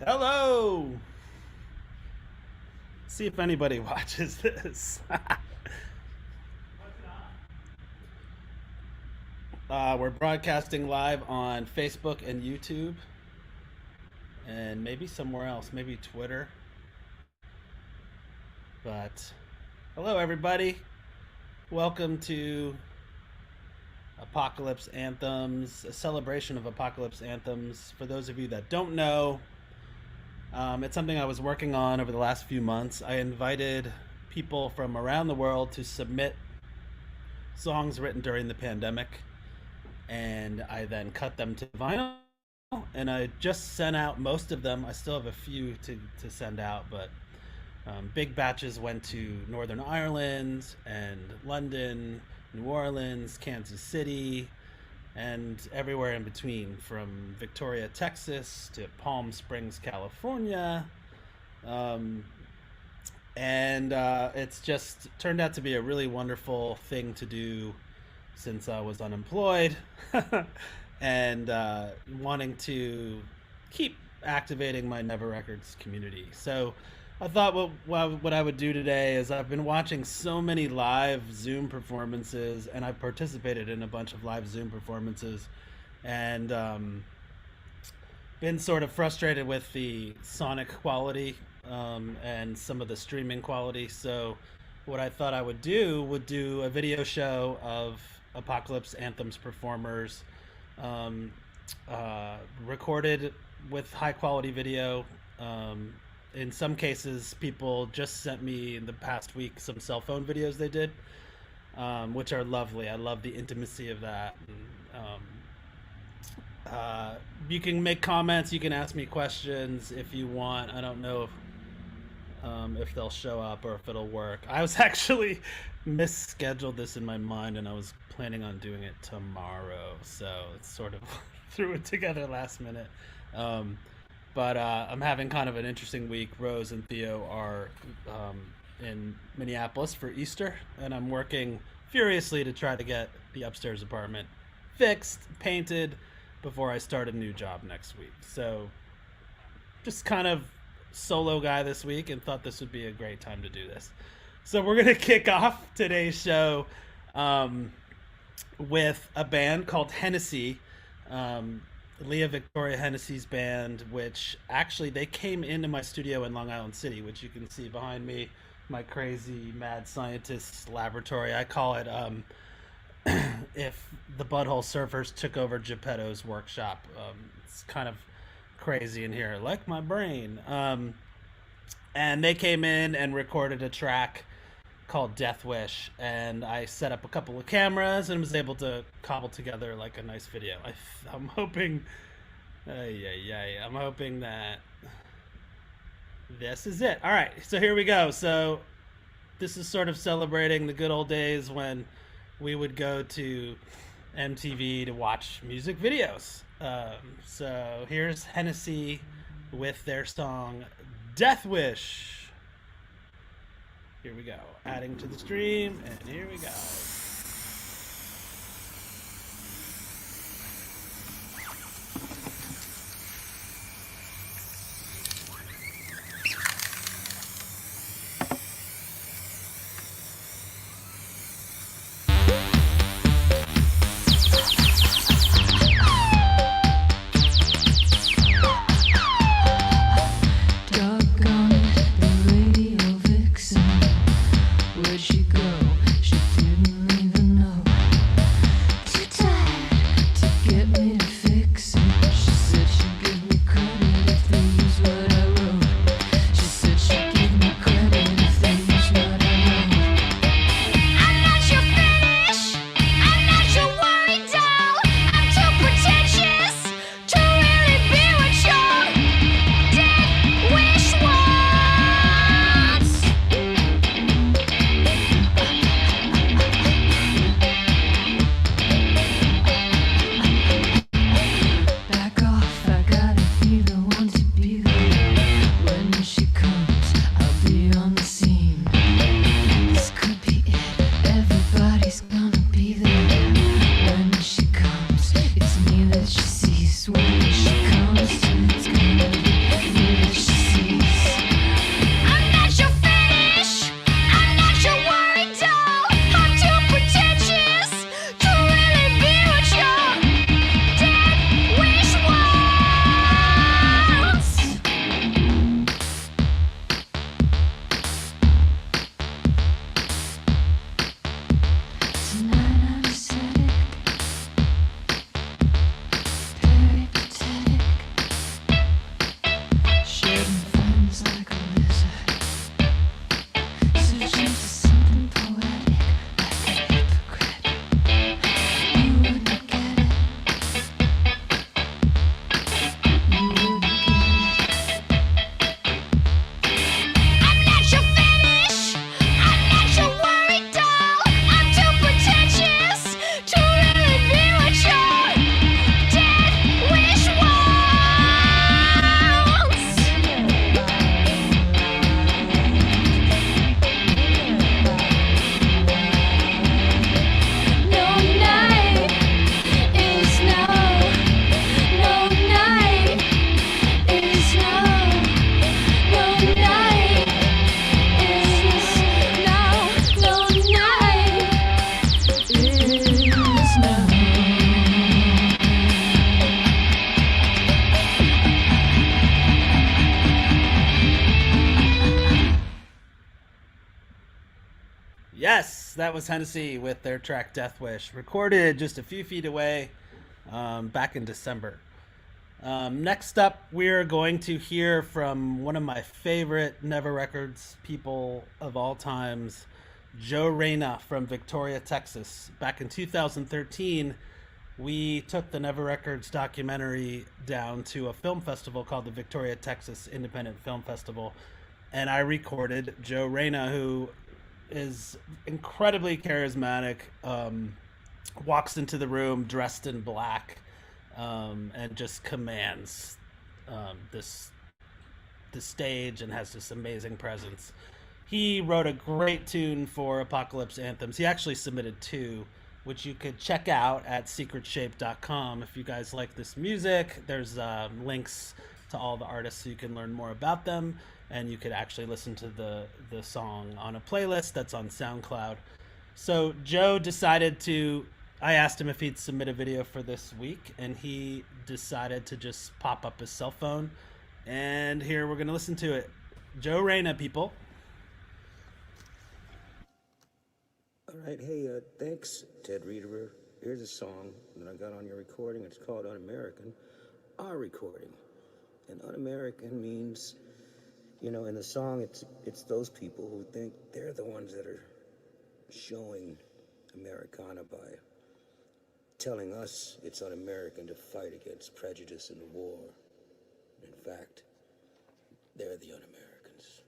Hello! See if anybody watches this. We're broadcasting live on Facebook and YouTube, and maybe somewhere else, maybe Twitter. But hello, everybody. Welcome to Apocalypse Anthems, a celebration of Apocalypse Anthems. For those of you that don't know, it's something I was working on over the last few months. I invited people from around the world to submit songs written during the pandemic, and I then cut them to vinyl, and I just sent out most of them. I still have a few to send out, but big batches went to Northern Ireland and London, New Orleans, Kansas City, and everywhere in between, from Victoria, Texas to Palm Springs, California. It's just turned out to be a really wonderful thing to do since I was unemployed and wanting to keep activating my Never Records community. So I thought what I would do today is I've been watching so many live Zoom performances, and I've participated in a bunch of live Zoom performances, and been sort of frustrated with the sonic quality and some of the streaming quality. So what I thought I would do a video show of Apocalypse Anthems performers, recorded with high quality video. In some cases, people just sent me in the past week some cell phone videos they did, which are lovely. I love the intimacy of that. You can make comments, you can ask me questions if you want. I don't know if they'll show up or if it'll work. I was actually misscheduled this in my mind, and I was planning on doing it tomorrow, so it's sort of threw it together last minute. But I'm having kind of an interesting week. Rose and Theo are in Minneapolis for Easter, and I'm working furiously to try to get the upstairs apartment fixed, painted, before I start a new job next week. So just kind of solo guy this week, and thought this would be a great time to do this. So we're going to kick off today's show with a band called Hennessy. Leah Victoria Hennessy's band, which actually they came into my studio in Long Island City, which you can see behind me, my crazy mad scientist laboratory. I call it if the Butthole Surfers took over Geppetto's workshop. It's kind of crazy in here, like my brain. And they came in and recorded a track called Death Wish, and I set up a couple of cameras and was able to cobble together like a nice video. I'm hoping I'm hoping that this is it. All right, so here we go. So this is sort of celebrating the good old days when we would go to MTV to watch music videos. So here's Hennessy with their song Death Wish. Here we go. Adding to the stream, and here we go. Where'd she go? She didn't That was Hennessy with their track Death Wish, recorded just a few feet away back in December. Next up, we're going to hear from one of my favorite Never Records people of all times, Joe Reyna from Victoria, Texas. Back in 2013, we took the Never Records documentary down to a film festival called the Victoria, Texas Independent Film Festival, and I recorded Joe Reyna, who is incredibly charismatic, walks into the room dressed in black, and just commands this the stage and has this amazing presence. He wrote a great tune for Apocalypse Anthems. He actually submitted two, which you could check out at secretshape.com. If you guys like this music, there's links to all the artists so you can learn more about them, and you could actually listen to the song on a playlist that's on SoundCloud. So Joe decided to, I asked him if he'd submit a video for this week, and he decided to just pop up his cell phone, and here we're going to listen to it. Joe Reyna, people. All right, hey, thanks, Ted Reederer. Here's a song that I got on your recording. It's called Un-American, our recording. And Un-American means, you know, in the song, it's those people who think they're the ones that are showing Americana by telling us it's un-American to fight against prejudice and war. In fact, they're the un-Americans.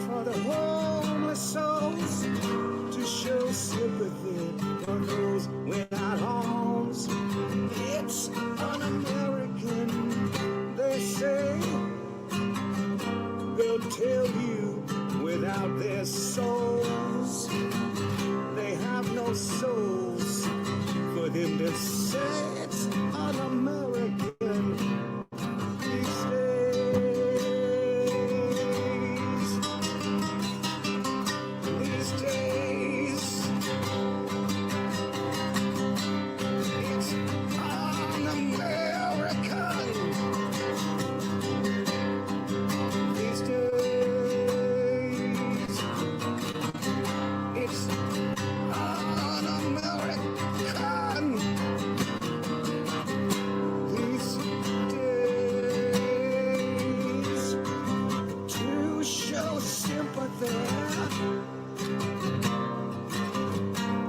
For the homeless souls, to show sympathy for those without homes. It's un-American, they say. They'll tell you without their souls. They have no souls for them to say. It's un-American.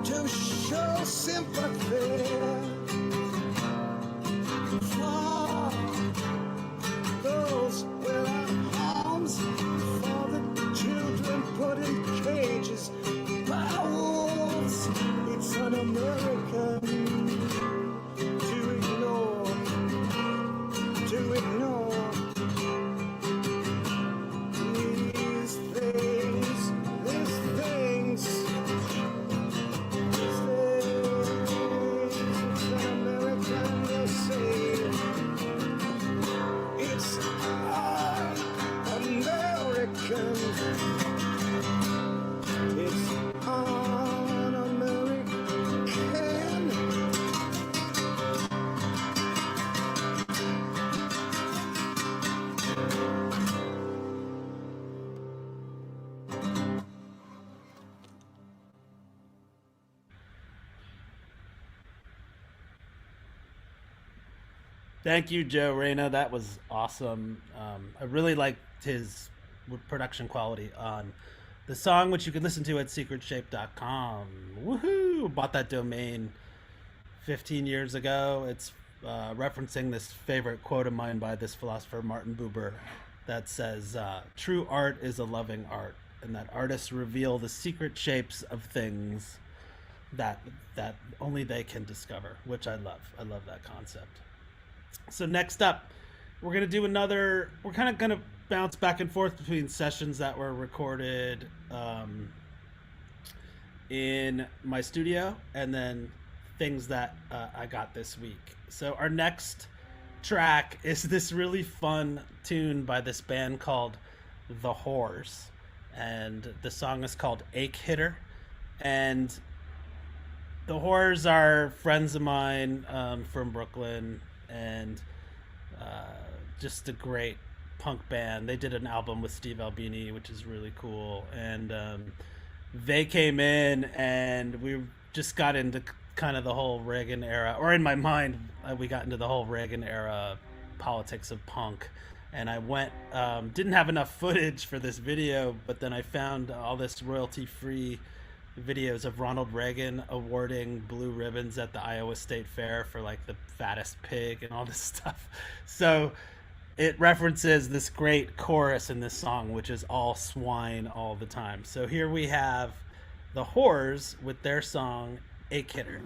To show sympathy for those without homes, for the children put in cages by wolves. It's un-American to ignore these things. Thank you, Joe Reyna. That was awesome. I really liked his production quality on the song, which you can listen to at secretshape.com. Woohoo! Bought that domain 15 years ago. It's referencing this favorite quote of mine by this philosopher Martin Buber that says, "True art is a loving art, and that artists reveal the secret shapes of things that only they can discover," which I love. I love that concept. So next up, we're gonna do another. We're kind of gonna bounce back and forth between sessions that were recorded in my studio and then things that I got this week. So our next track is this really fun tune by this band called The Whores, and the song is called Ache Hitter. And The Whores are friends of mine from Brooklyn, and just a great punk band. They did an album with Steve Albini, which is really cool, and they came in and we just got into kind of the whole Reagan era, or in my mind we got into the whole Reagan era politics of punk. And I went, didn't have enough footage for this video, but then I found all this royalty-free videos of Ronald Reagan awarding blue ribbons at the Iowa State Fair for like the fattest pig and all this stuff. So it references this great chorus in this song, which is all swine all the time. So here we have The Whores with their song Ache Hitter.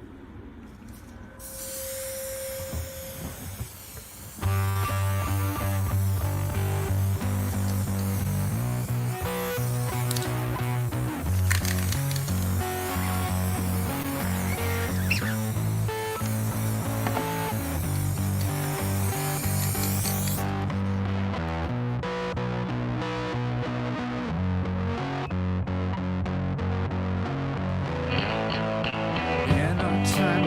Time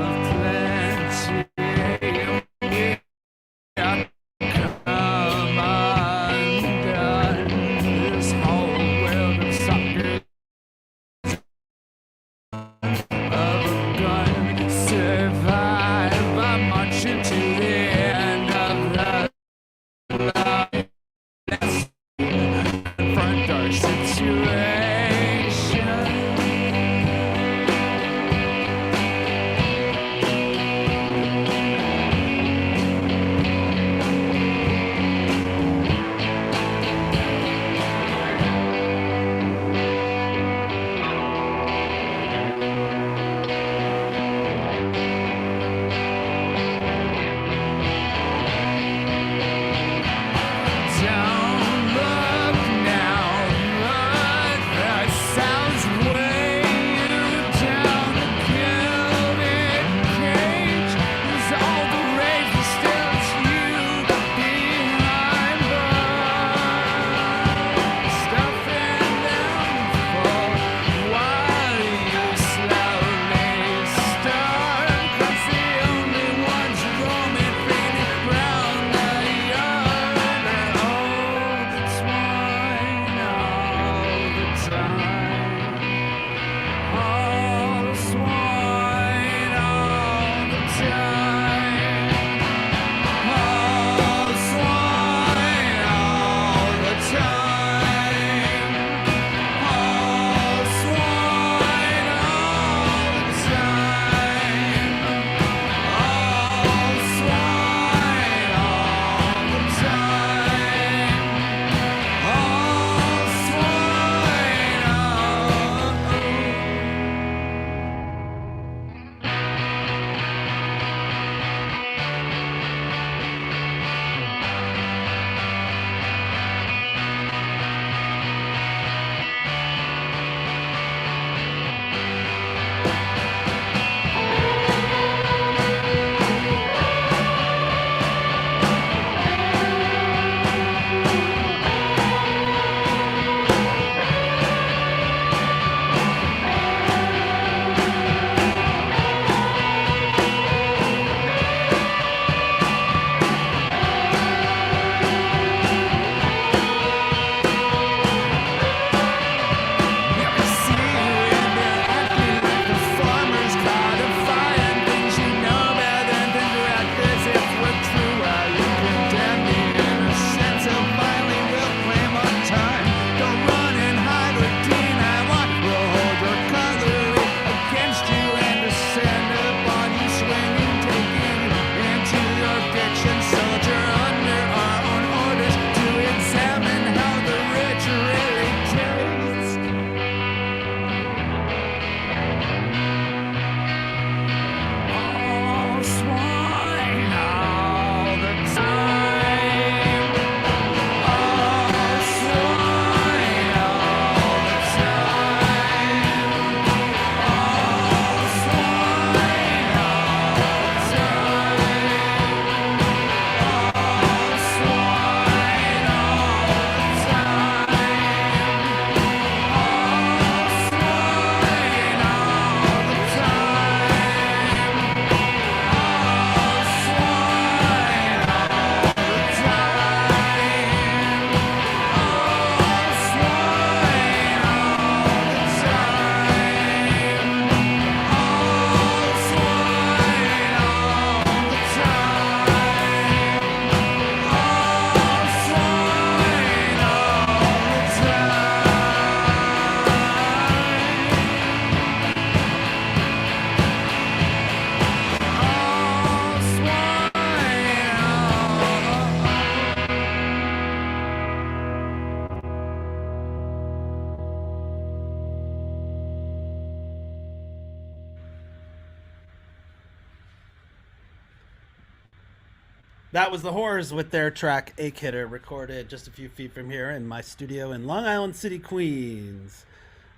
That was the Horrors with their track "A Kidder," recorded just a few feet from here in my studio in Long Island City, Queens.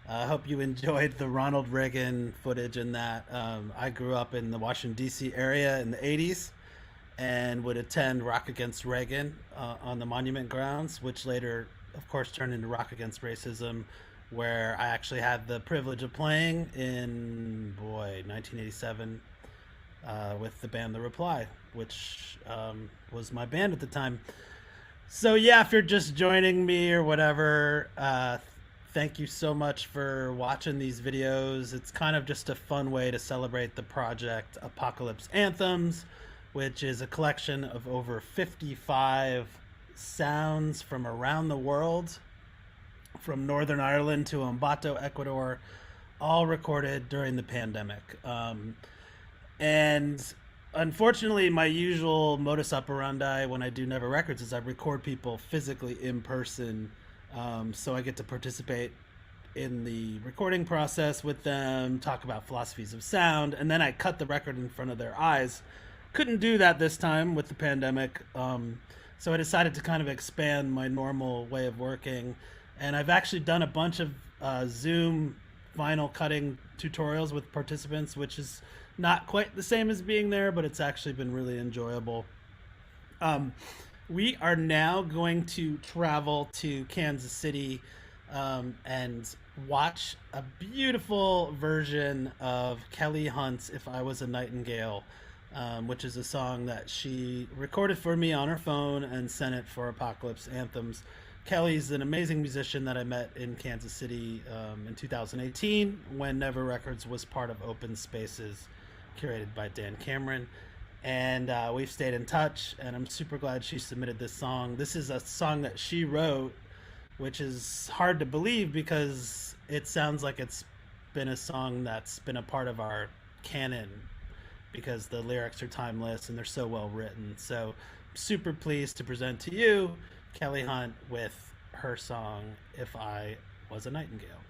I hope you enjoyed the Ronald Reagan footage in that. I grew up in the Washington, D.C. area in the 80s and would attend Rock Against Reagan on the Monument Grounds, which later, of course, turned into Rock Against Racism, where I actually had the privilege of playing in, 1987 with the band The Reply, which was my band at the time. So, yeah, if you're just joining me or whatever, thank you so much for watching these videos. It's kind of just a fun way to celebrate the project Apocalypse Anthems, which is a collection of over 55 sounds from around the world, from Northern Ireland to Ambato, Ecuador, all recorded during the pandemic. And unfortunately, my usual modus operandi when I do Never Records is I record people physically in person, so I get to participate in the recording process with them, talk about philosophies of sound, and then I cut the record in front of their eyes. Couldn't do that this time with the pandemic, so I decided to kind of expand my normal way of working, and I've actually done a bunch of Zoom vinyl cutting tutorials with participants, which is not quite the same as being there, but it's actually been really enjoyable. We are now going to travel to Kansas City and watch a beautiful version of Kelly Hunt's "If I Was a Nightingale," which is a song that she recorded for me on her phone and sent it for Apocalypse Anthems. Kelly's an amazing musician that I met in Kansas City in 2018 when Never Records was part of Open Spaces, curated by Dan Cameron. And we've stayed in touch, and I'm super glad she submitted this song. This is a song that she wrote, which is hard to believe because it sounds like it's been a song that's been a part of our canon because the lyrics are timeless and they're so well written. So super pleased to present to you Kelly Hunt with her song "If I Was a Nightingale."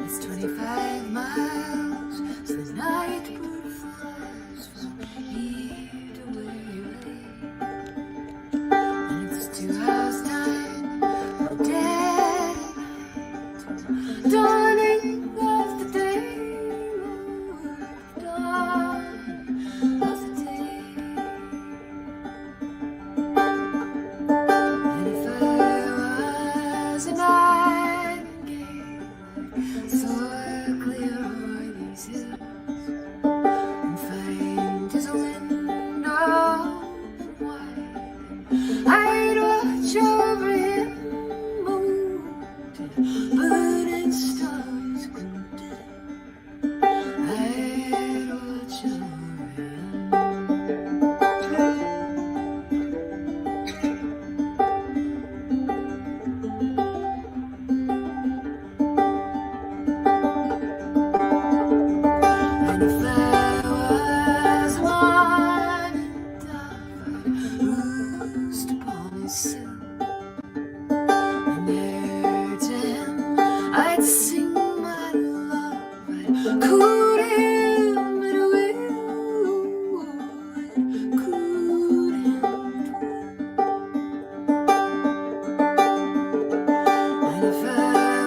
It's 25 miles, so the night bird flies from here to where you lay. And it's 2 hours time, no dead night, dawning of the day, dawn of the day. And if I was a nightingale, soar clear o'er these hills and find as a window open wide. I'd watch over him, moon till burning stars come dim. I'd watch over him. And if I was a morning dove, I'd roost upon his sill, and there to him I'd sing my love. I'd cool him at will, I'd cool him at will. And if I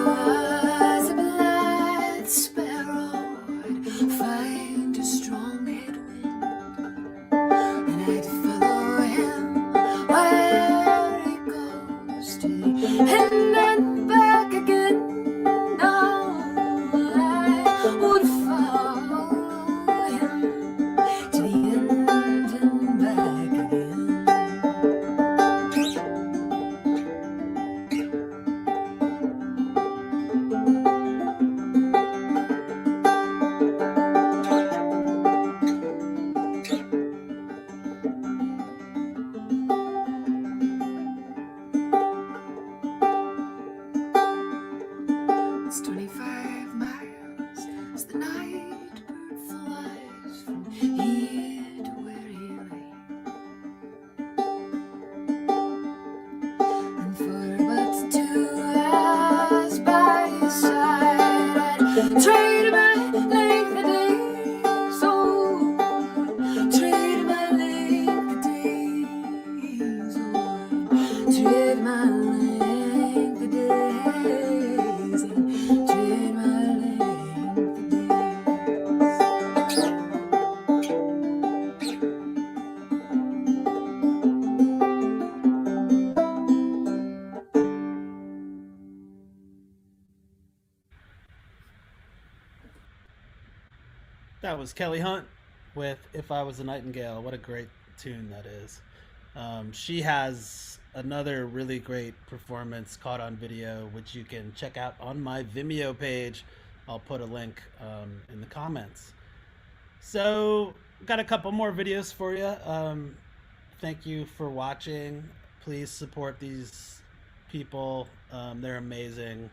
was a black sparrow, I'd find a strong headwind, and I'd follow him where he goes to the end and back again. No, I would follow him to the end and back again. It's 25 miles as the night bird flies from here to where he lay. And for but 2 hours by his side, I'd trade my length of days, oh, trade my length of days, and trade my length That was Kelly Hunt with If I Was a Nightingale. What a great tune that is. She has another really great performance caught on video, which you can check out on my Vimeo page. I'll put a link in the comments. So, got a couple more videos for you. Thank you for watching. Please support these people. They're amazing,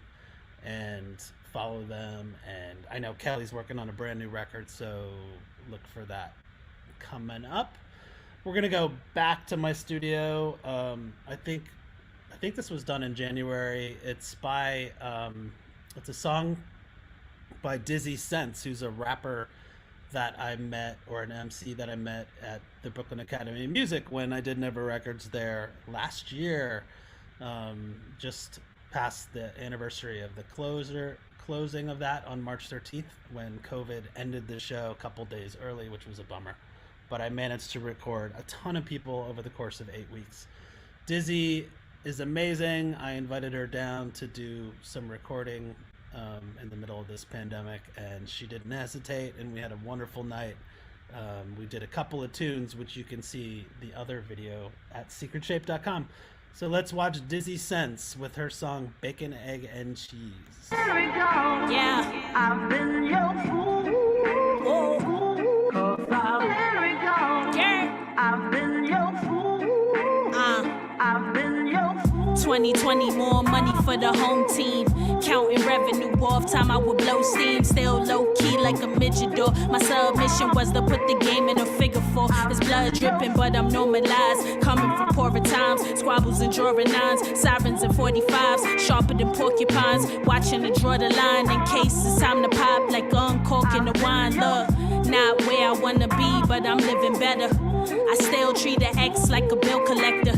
and follow them. And I know Kelly's working on a brand new record, so look for that coming up. We're gonna go back to my studio. I think this was done in January. It's by it's a song by Dizzy Sense, who's a rapper that I met, or an MC that I met at the Brooklyn Academy of Music when I did Never Records there last year, just past the anniversary of the closing of that on March 13th, when COVID ended the show a couple days early, which was a bummer. But I managed to record a ton of people over the course of 8 weeks. Dizzy is amazing. I invited her down to do some recording in the middle of this pandemic, and she didn't hesitate, and we had a wonderful night. We did a couple of tunes, which you can see the other video at secretshape.com. So let's watch Dizzy Sense with her song Bacon, Egg, and Cheese. Here we go. Yeah. I've been your fool. Whoa. 'Cause here we go. Yeah. I've been your fool. I've been your fool. 2020, more money for the home team. Counting revenue off time I would blow steam. Still low key like a midget door. My submission was to put the game in a figure four. It's blood dripping, but I'm normalized. Coming from poorer times, squabbles and drawing nines, sirens and 45s, sharper than porcupines. Watching to draw the line in case it's time to pop like uncorking the wine. Look, not where I wanna be, but I'm living better. I still treat an ex like a bill collector.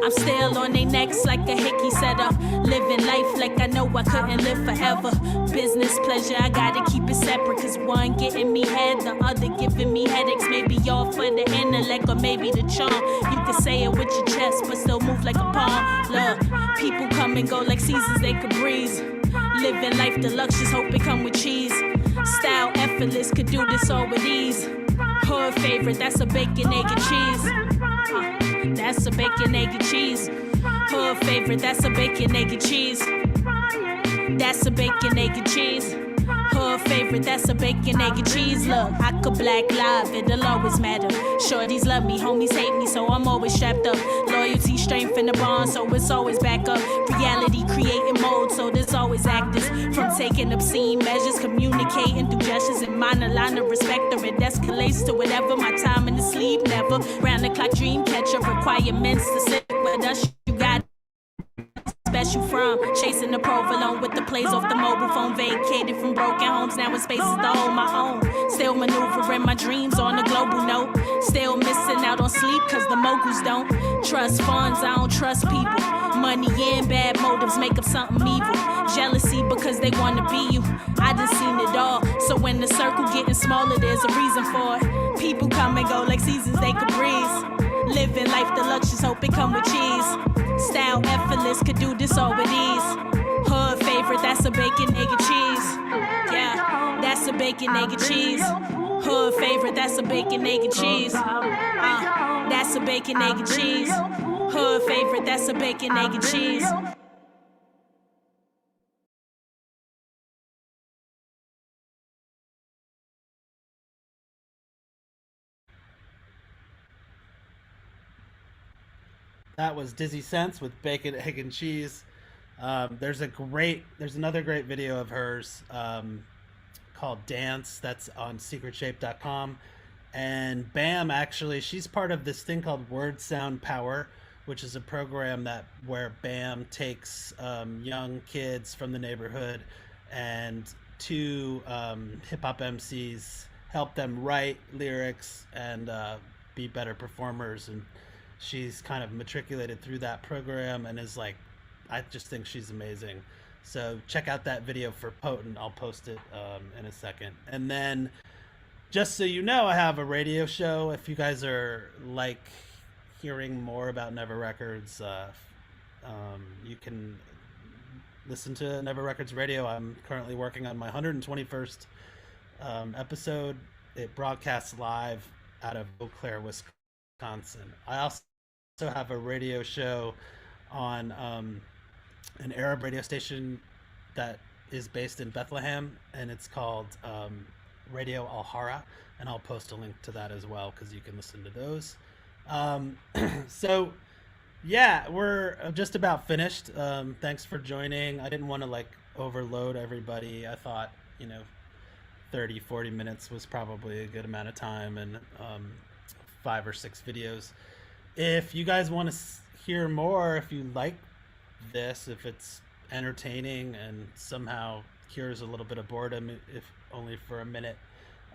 I'm still on they necks like a hickey setup. Living life like I know I couldn't live forever. Business pleasure, I gotta keep it separate. Cause one getting me head, the other giving me headaches. Maybe all for the intellect or maybe the charm. You can say it with your chest but still move like a palm. Look, people come and go like seasons they could breeze. Living life deluxe, just hope it come with cheese. Style effortless, could do this all with ease. Hood favorite, that's a bacon, egg, and cheese. That's a bacon, egg, and cheese. Hood favorite, that's a bacon, egg, and cheese. That's a bacon, egg, and cheese. Hood favorite, that's a bacon, egg, and cheese. Look, I could black live, it'll always matter. Shorties love me, homies hate me, so I'm always strapped up. Loyalty, strength in the bond, so it's always back up. Reality creating mode, so there's always actors. From taking obscene measures, communicating through gestures and minor line of respect, or it escalates to whatever. My time in the sleep, never. Round the clock dream catcher, requirements to sit with us. You got special from chasing the provolone with the plays off the mobile phone. Vacated from broken homes, now in spaces to hold my own. Still maneuvering my dreams on a global note. Still missing out on sleep cause the moguls don't trust funds, I don't trust people. Money and bad motives make up something evil. Jealousy because they wanna be you. I done seen it all, so when the circle getting smaller there's a reason for it. People come and go like seasons they could breeze. Living life deluxe, just hope it come with cheese. Style effortless, could do this all with ease. Hood favorite, that's a bacon, egg, and cheese. Yeah, that's a bacon, egg, and cheese. Hood favorite, that's a bacon, egg, and cheese. That's a bacon, egg, and cheese. Hood favorite, that's a bacon, egg, and cheese. That was Dizzy Sense with Bacon, Egg, and Cheese. There's another great video of hers called Dance that's on secretshape.com. And Bam, actually, she's part of this thing called Word Sound Power, which is a program where Bam takes young kids from the neighborhood and two hip-hop MCs help them write lyrics and be better performers and she's kind of matriculated through that program and is like, I just think she's amazing. So check out that video for Potent. I'll post it in a second. And then, just so you know, I have a radio show. If you guys are like hearing more about Never Records, you can listen to Never Records Radio. I'm currently working on my 121st episode. It broadcasts live out of Eau Claire, Wisconsin. I also have a radio show on an Arab radio station that is based in Bethlehem, and it's called Radio Al Hara, and I'll post a link to that as well because you can listen to those. So yeah, we're just about finished. Thanks for joining. I didn't want to like overload everybody. I thought 30-40 minutes was probably a good amount of time, and 5 or 6 videos. If you guys want to hear more, if you like this, if it's entertaining and somehow cures a little bit of boredom, if only for a minute,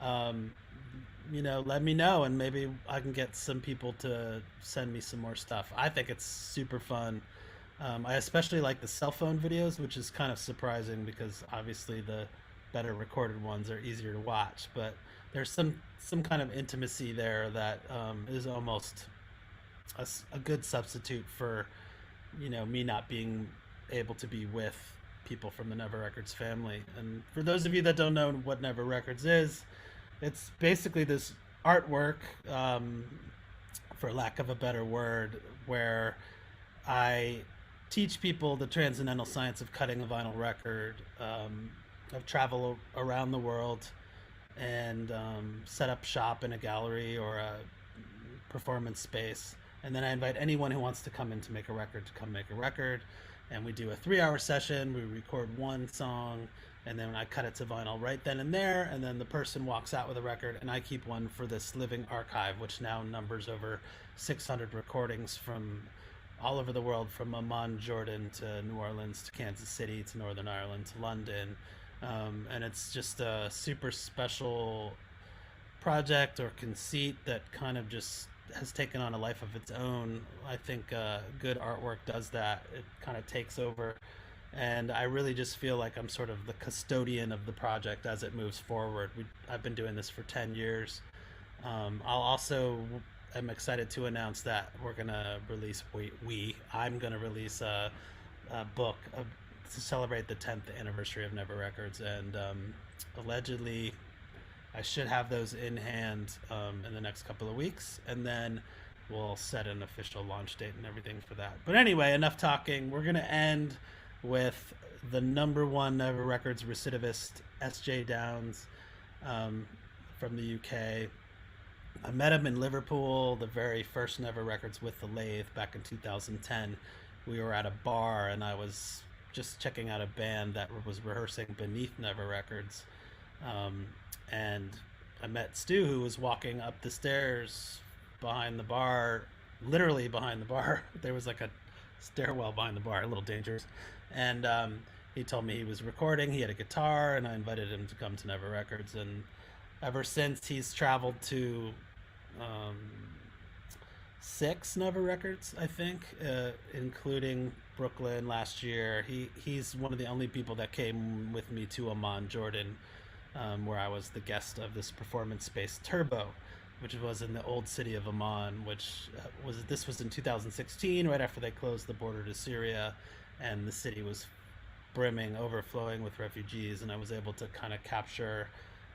let me know, and maybe I can get some people to send me some more stuff. I think it's super fun. I especially like the cell phone videos, which is kind of surprising because obviously the better recorded ones are easier to watch, but there's some kind of intimacy there that is almost a good substitute for me not being able to be with people from the Never Records family. And for those of you that don't know what Never Records is, it's basically this artwork, for lack of a better word, where I teach people the transcendental science of cutting a vinyl record. I've traveled around the world and set up shop in a gallery or a performance space, and then I invite anyone who wants to come in to make a record to come make a record, and we do a 3-hour session. We record one song, and then I cut it to vinyl right then and there, and then the person walks out with a record, and I keep one for this living archive, which now numbers over 600 recordings from all over the world, from Amman, Jordan, to New Orleans, to Kansas City, to Northern Ireland, to London. And it's just a super special project or conceit that kind of just has taken on a life of its own. I think good artwork does that. It kind of takes over, and I really just feel like I'm sort of the custodian of the project as it moves forward. I've been doing this for 10 years. I'm excited to announce that we're gonna release I'm gonna release a book to celebrate the 10th anniversary of Never Records, and allegedly I should have those in hand in the next couple of weeks, and then we'll set an official launch date and everything for that. But anyway, enough talking. We're gonna end with the #1 Never Records recidivist, S.J. Downs, from the UK. I met him in Liverpool, the very first Never Records with the Lathe back in 2010. We were at a bar, and I was just checking out a band that was rehearsing beneath Never Records. And I met Stu, who was walking up the stairs behind the bar, literally behind the bar. There was like a stairwell behind the bar, a little dangerous. And he told me he was recording, he had a guitar, and I invited him to come to Never Records. And ever since, he's traveled to 6 Never Records, I think, including Brooklyn last year. He's one of the only people that came with me to Amman, Jordan, where I was the guest of this performance space, Turbo, which was in the old city of Amman, this was in 2016, right after they closed the border to Syria, and the city was brimming, overflowing with refugees, and I was able to kind of capture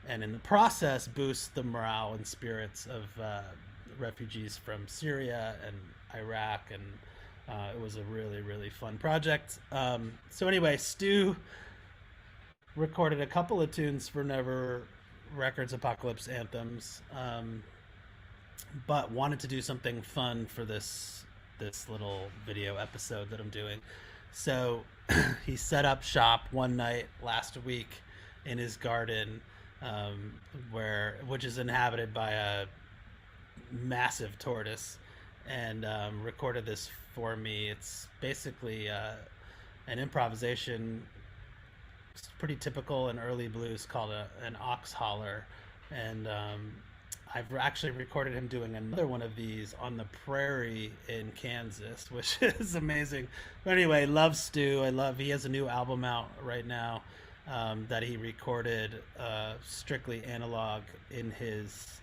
and in the process boost the morale and spirits of refugees from Syria and Iraq, and it was a really, really fun project. So anyway, Stu recorded a couple of tunes for Never Records Apocalypse Anthems, but wanted to do something fun for this little video episode that I'm doing. So he set up shop one night last week in his garden, which is inhabited by a massive tortoise, and recorded this for me. It's basically an improvisation. It's pretty typical in early blues, called an ox holler, and I've actually recorded him doing another one of these on the prairie in Kansas, which is amazing. But anyway, love Stu. He has a new album out right now that he recorded strictly analog in his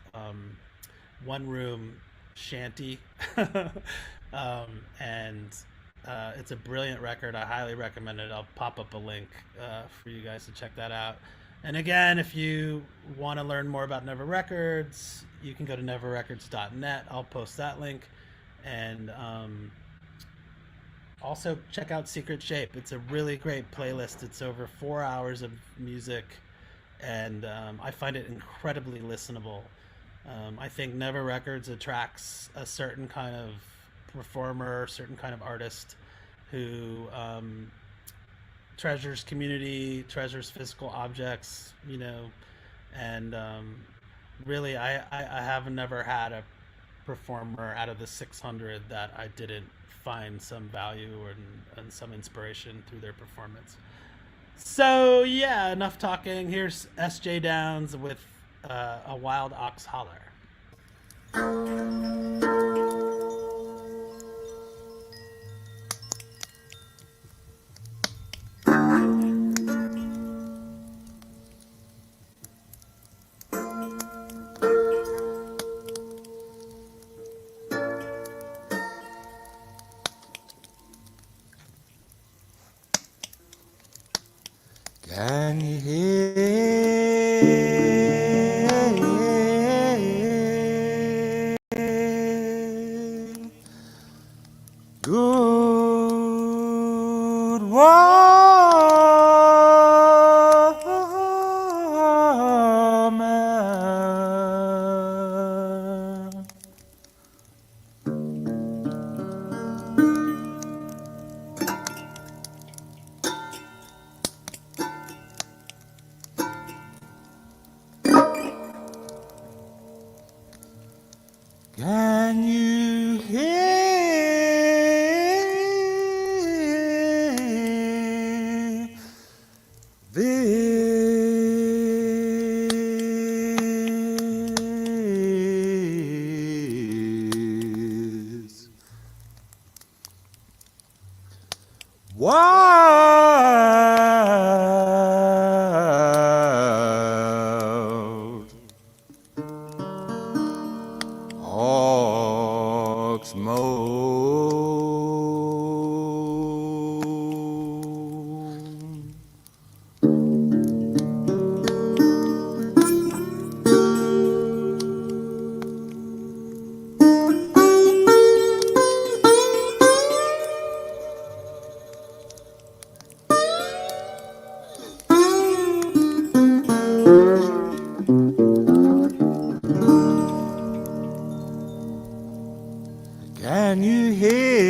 one room shanty. And it's a brilliant record. I highly recommend it. I'll pop up a link for you guys to check that out. And again, if you want to learn more about Never Records, you can go to neverrecords.net. I'll post that link. And also check out Secret Shape. It's a really great playlist. It's over 4 hours of music, and I find it incredibly listenable. I think Never Records attracts a certain kind of performer, certain kind of artist who treasures community, treasures physical objects, you know, and really I have never had a performer out of the 600 that I didn't find some value and some inspiration through their performance. So yeah, enough talking. Here's SJ Downs with A Wild Ox Holler. Can you hear good woman? Can you hear this wild ox moan? Can you hear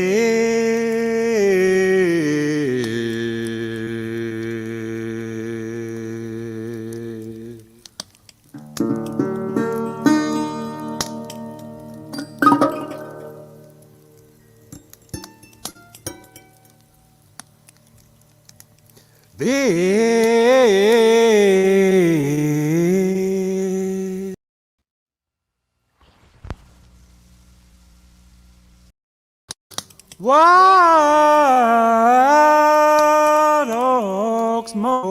this wild ox moan?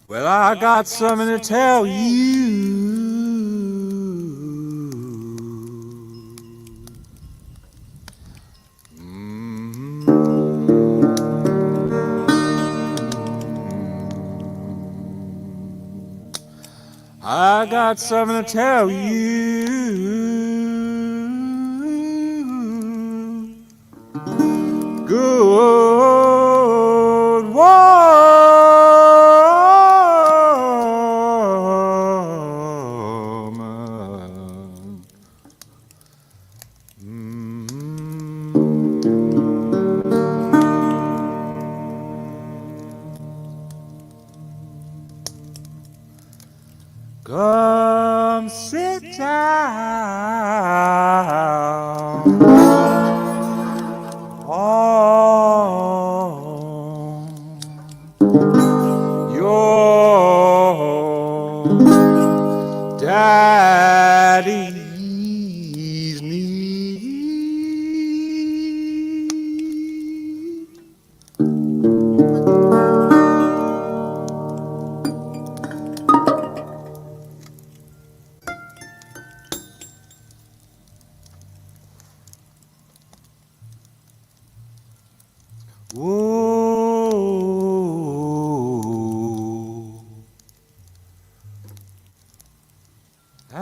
Well, I got something to tell you. I got something to tell you. Good woman. Come sit down on your daddy's knee. Whoa. And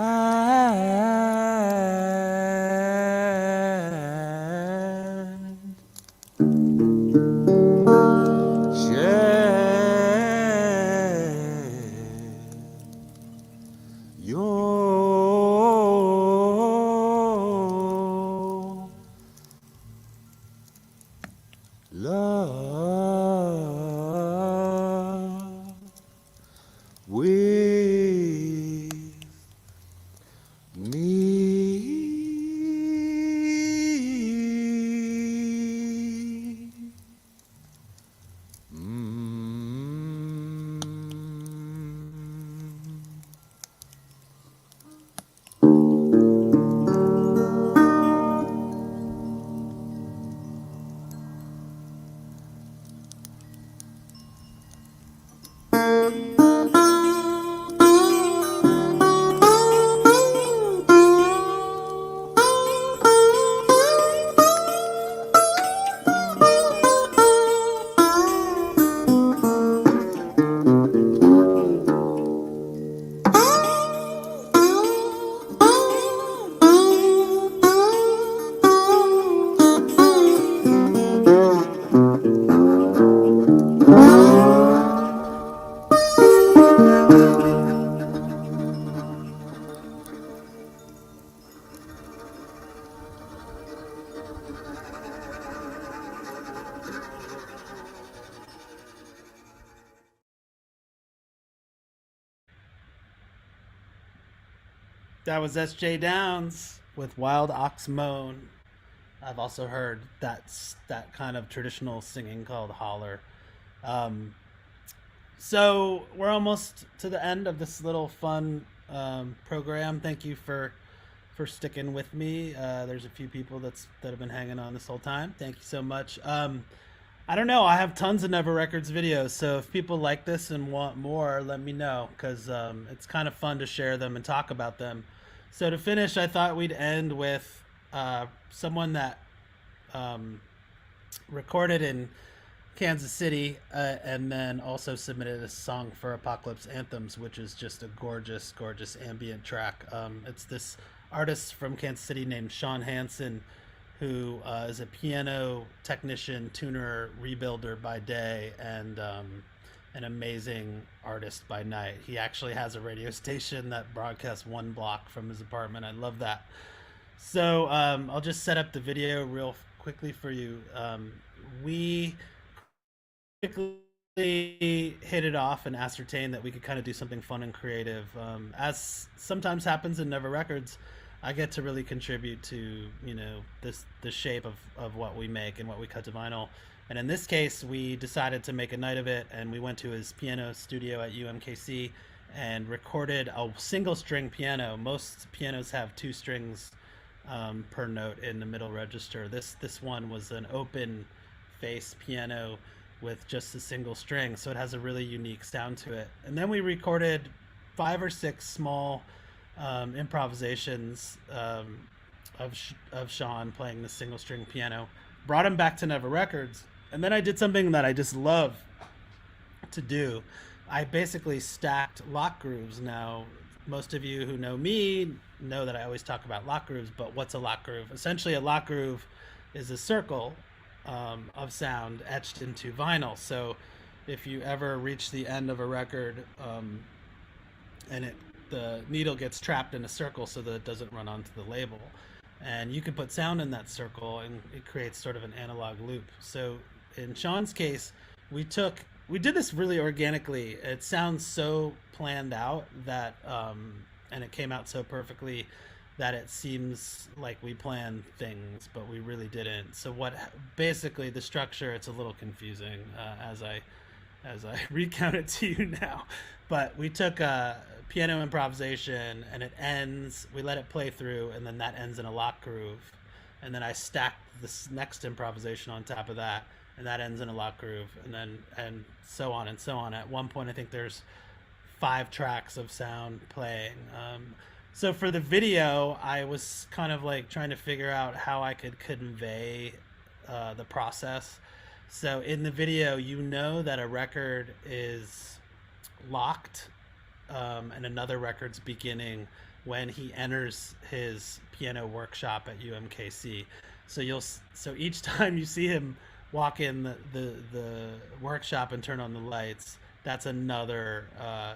share your love with me. That was S.J. Downs with Wild Ox Moan. I've also heard that kind of traditional singing called holler. So we're almost to the end of this little fun program. Thank you for sticking with me. There's a few people that have been hanging on this whole time. Thank you so much. I don't know. I have tons of Never Records videos, so if people like this and want more, let me know, because it's kind of fun to share them and talk about them. So to finish, I thought we'd end with someone that recorded in Kansas City and then also submitted a song for Apocalypse Anthems, which is just a gorgeous, gorgeous ambient track. It's this artist from Kansas City named Sean Hansen, who is a piano technician, tuner, rebuilder by day, and an amazing artist by night. He actually has a radio station that broadcasts one block from his apartment. I love that. So I'll just set up the video real quickly for you. We quickly hit it off and ascertained that we could kind of do something fun and creative. As sometimes happens in Never Records, I get to really contribute to, the shape of what we make and what we cut to vinyl. And in this case, we decided to make a night of it, and we went to his piano studio at UMKC and recorded a single string piano. Most pianos have two strings per note in the middle register. This one was an open face piano with just a single string, so it has a really unique sound to it. And then we recorded 5 or 6 small improvisations of Sean playing the single string piano, brought him back to Never Records, and then I did something that I just love to do. I basically stacked lock grooves. Now, most of you who know me know that I always talk about lock grooves, but what's a lock groove? Essentially, a lock groove is a circle of sound etched into vinyl. So if you ever reach the end of a record and the needle gets trapped in a circle so that it doesn't run onto the label, and you can put sound in that circle and it creates sort of an analog loop. So in Sean's case, we took we did this really organically. It sounds so planned out that and it came out so perfectly that it seems like we planned things, but we really didn't. So what basically the structure, it's a little confusing as I recount it to you now. But we took a piano improvisation and it ends, we let it play through, and then that ends in a lock groove. And then I stacked this next improvisation on top of that, and that ends in a lock groove, and so on and so on. At one point, I think there's 5 tracks of sound playing. So for the video, I was kind of like trying to figure out how I could convey the process. So in the video, you know that a record is locked and another record's beginning when he enters his piano workshop at UMKC. So each time you see him walk in the workshop and turn on the lights, that's another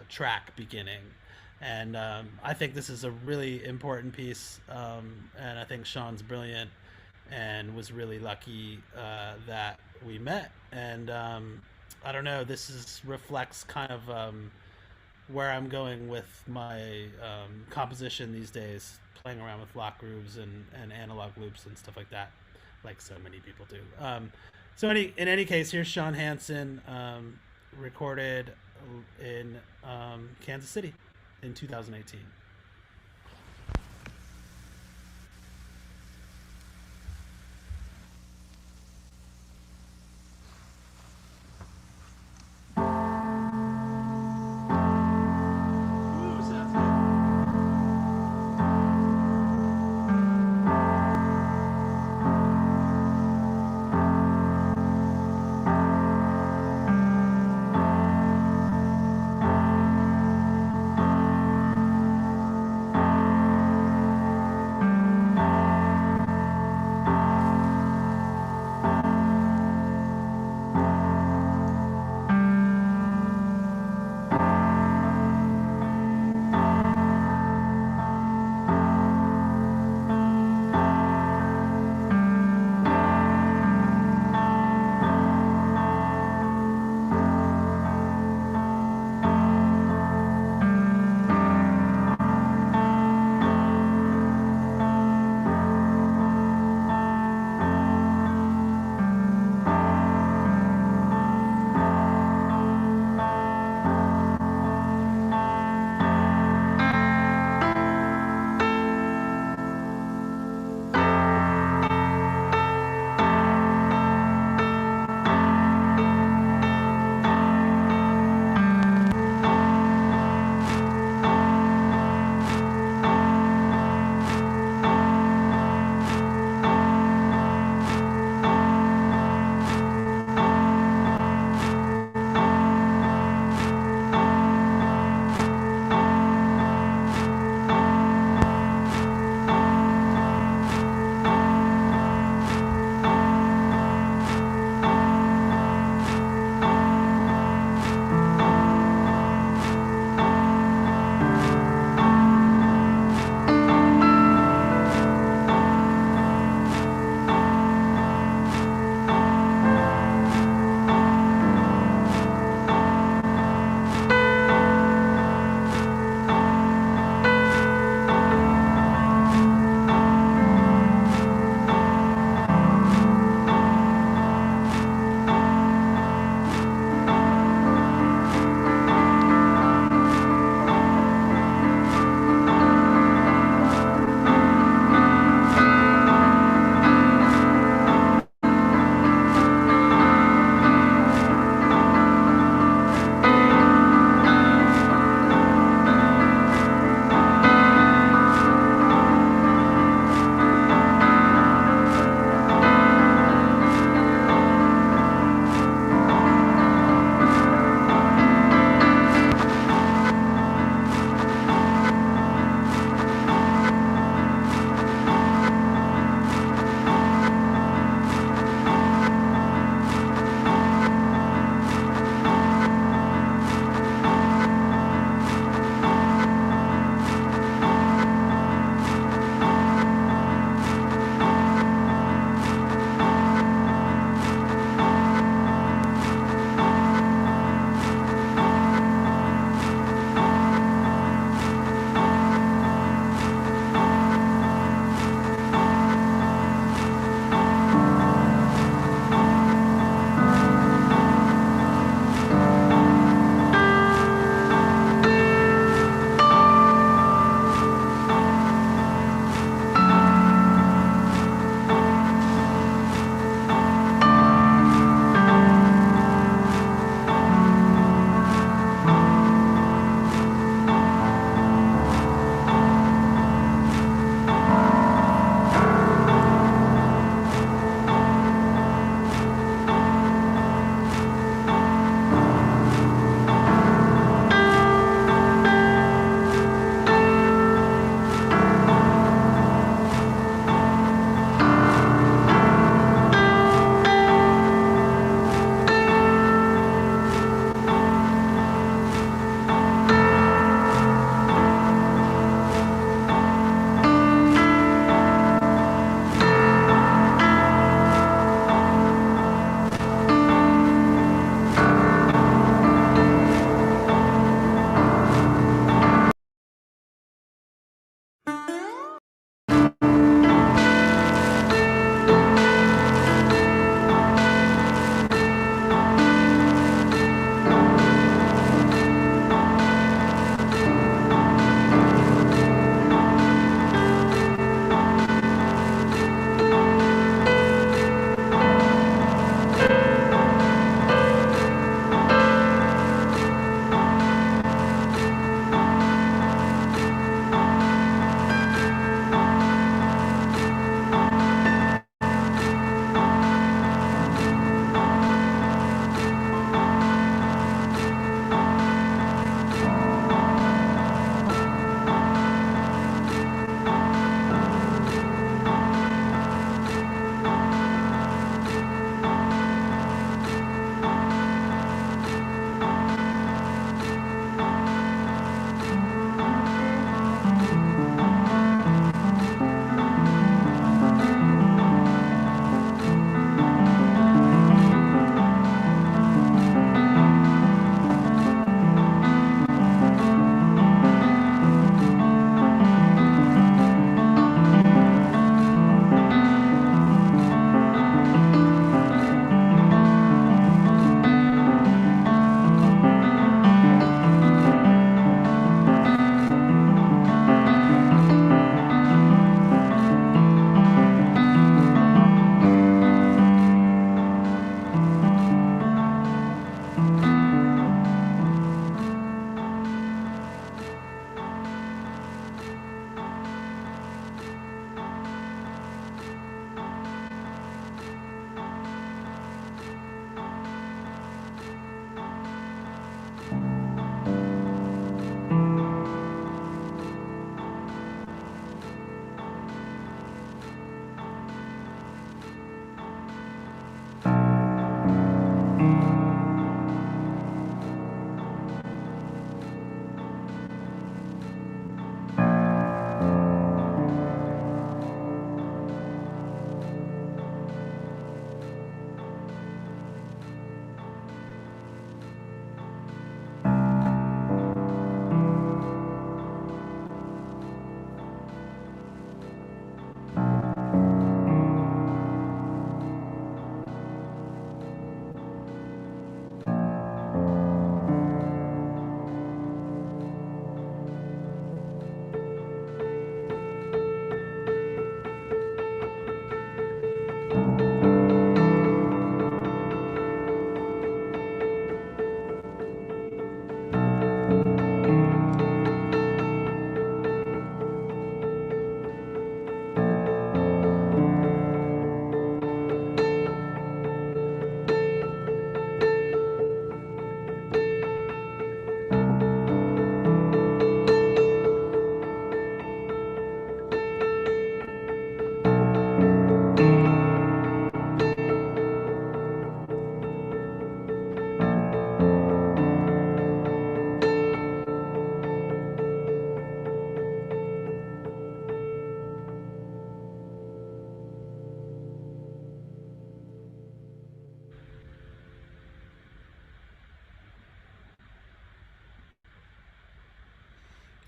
track beginning. And I think this is a really important piece, and I think Sean's brilliant and was really lucky that we met. And I don't know, this reflects kind of where I'm going with my composition these days, playing around with lock grooves and analog loops and stuff like that, like so many people do. So in any case, here's Sean Hansen, recorded in Kansas City in 2018.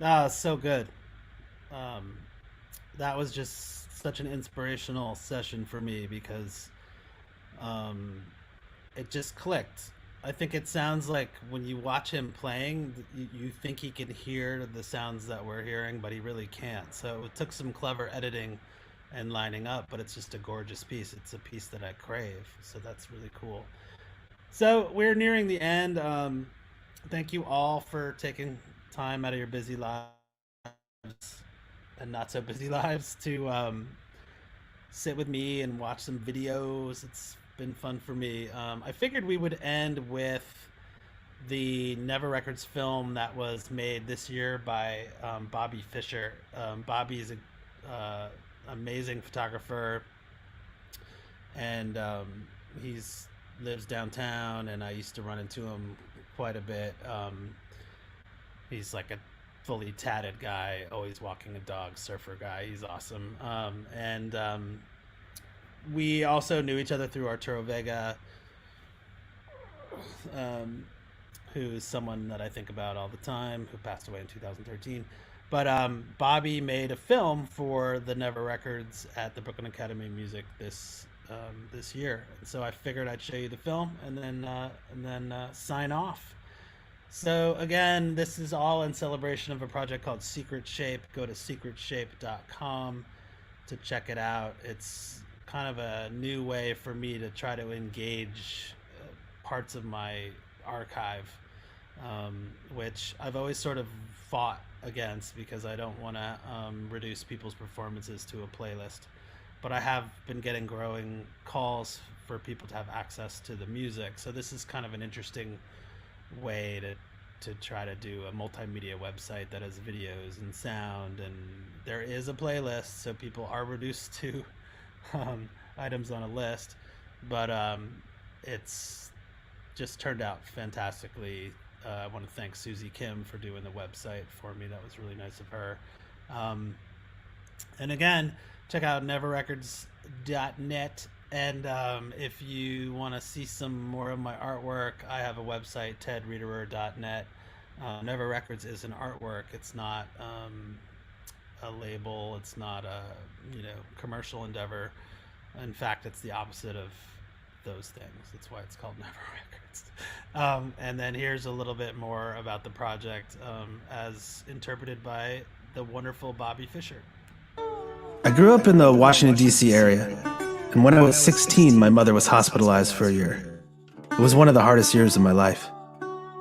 Ah, so good. Um, that was just such an inspirational session for me because um, it just clicked. I think it sounds like when you watch him playing, you think he can hear the sounds that we're hearing, but he really can't. So it took some clever editing and lining up, but it's just a gorgeous piece. It's a piece that I crave. So that's really cool. So we're nearing the end. Thank you all for taking time out of your busy lives and not so busy lives to sit with me and watch some videos. It's been fun for me. I figured we would end with the Never Records film that was made this year by Bobby Fischer. Bobby is a amazing photographer, and he's lives downtown, and I used to run into him quite a bit. He's like a fully tatted guy, always walking a dog, surfer guy. He's awesome. And we also knew each other through Arturo Vega, who's someone that I think about all the time, who passed away in 2013. But Bobby made a film for the Never Records at the Brooklyn Academy of Music this year. And so I figured I'd show you the film and then sign off. So again, this is all in celebration of a project called Secret Shape. Go to secretshape.com to check it out. It's kind of a new way for me to try to engage parts of my archive, which I've always sort of fought against because I don't want to reduce people's performances to a playlist. But I have been getting growing calls for people to have access to the music. So this is kind of an interesting way to try to do a multimedia website that has videos and sound, and there is a playlist, so people are reduced to items on a list, but it's just turned out fantastically. I want to thank Susie Kim for doing the website for me. That was really nice of her. And again, check out neverrecords.net. And if you want to see some more of my artwork, I have a website, tedreederer.net. Never Records is an artwork. It's not a label. It's not a commercial endeavor. In fact, it's the opposite of those things. That's why it's called Never Records. And then here's a little bit more about the project as interpreted by the wonderful Bobby Fischer. I grew up in the Washington, D.C. area. And when I was 16, my mother was hospitalized for a year. It was one of the hardest years of my life.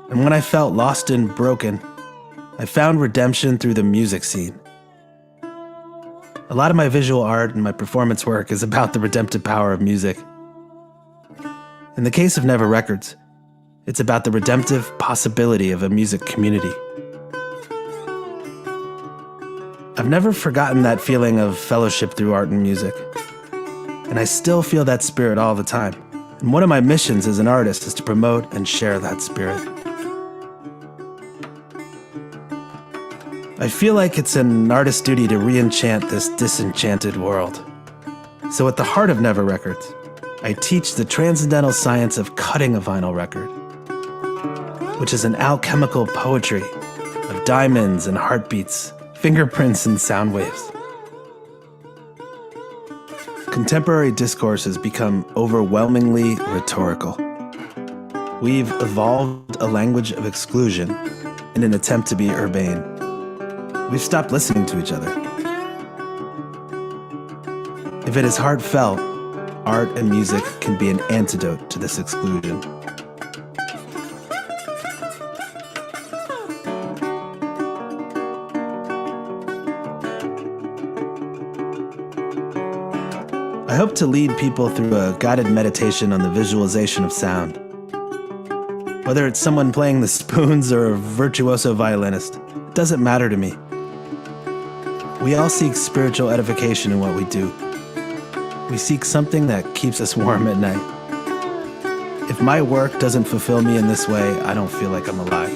And when I felt lost and broken, I found redemption through the music scene. A lot of my visual art and my performance work is about the redemptive power of music. In the case of Never Records, it's about the redemptive possibility of a music community. I've never forgotten that feeling of fellowship through art and music. And I still feel that spirit all the time. And one of my missions as an artist is to promote and share that spirit. I feel like it's an artist's duty to re-enchant this disenchanted world. So at the heart of Never Records, I teach the transcendental science of cutting a vinyl record, which is an alchemical poetry of diamonds and heartbeats, fingerprints and sound waves. Contemporary discourse has become overwhelmingly rhetorical. We've evolved a language of exclusion in an attempt to be urbane. We've stopped listening to each other. If it is heartfelt, art and music can be an antidote to this exclusion. I hope to lead people through a guided meditation on the visualization of sound. Whether it's someone playing the spoons or a virtuoso violinist, it doesn't matter to me. We all seek spiritual edification in what we do. We seek something that keeps us warm at night. If my work doesn't fulfill me in this way, I don't feel like I'm alive.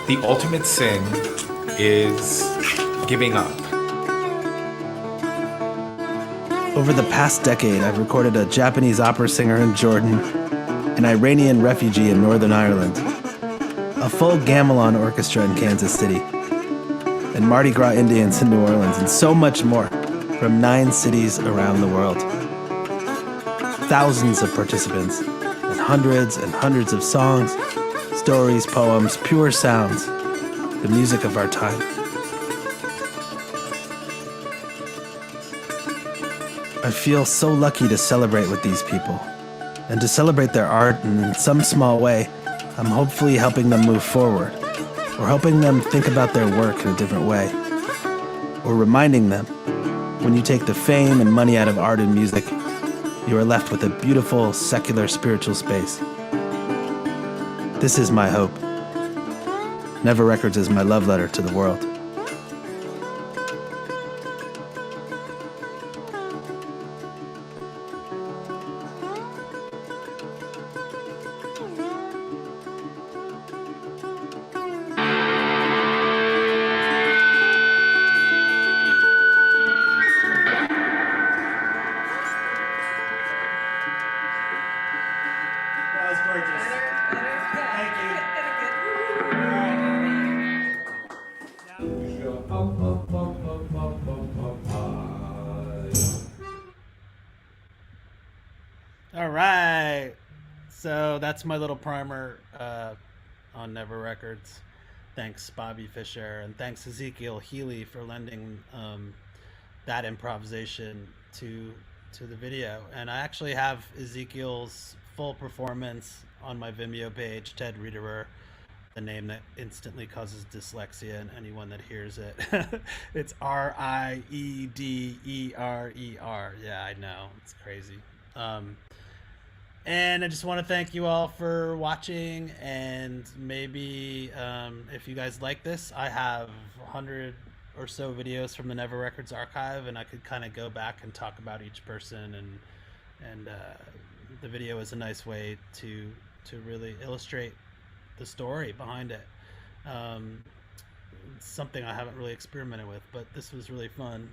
The ultimate sin is giving up. Over the past decade, I've recorded a Japanese opera singer in Jordan, an Iranian refugee in Northern Ireland, a full gamelan orchestra in Kansas City, and Mardi Gras Indians in New Orleans, and so much more from 9 cities around the world. Thousands of participants, and hundreds of songs, stories, poems, pure sounds, the music of our time. I feel so lucky to celebrate with these people, and to celebrate their art, and in some small way, I'm hopefully helping them move forward, or helping them think about their work in a different way, or reminding them, when you take the fame and money out of art and music, you are left with a beautiful, secular, spiritual space. This is my hope. Never Records is my love letter to the world. That was gorgeous. Thank you. All right. So that's my little primer on Never Records. Thanks, Bobby Fischer, and thanks, Ezekiel Healy, for lending that improvisation to the video. And I actually have Ezekiel's full performance on my Vimeo page, Ted Riederer, the name that instantly causes dyslexia in anyone that hears it. It's Riederer. Yeah, I know, it's crazy. And I just want to thank you all for watching, and maybe if you guys like this, I have 100 or so videos from the Never Records archive, and I could kind of go back and talk about each person, and the video is a nice way to really illustrate the story behind it. It's something I haven't really experimented with, but this was really fun.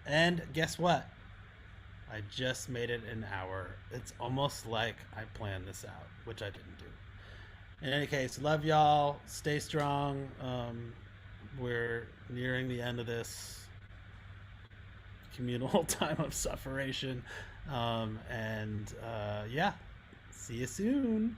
And guess what? I just made it an hour. It's almost like I planned this out, which I didn't do. In any case, love y'all. Stay strong. We're nearing the end of this communal time of sufferation. Yeah, see you soon.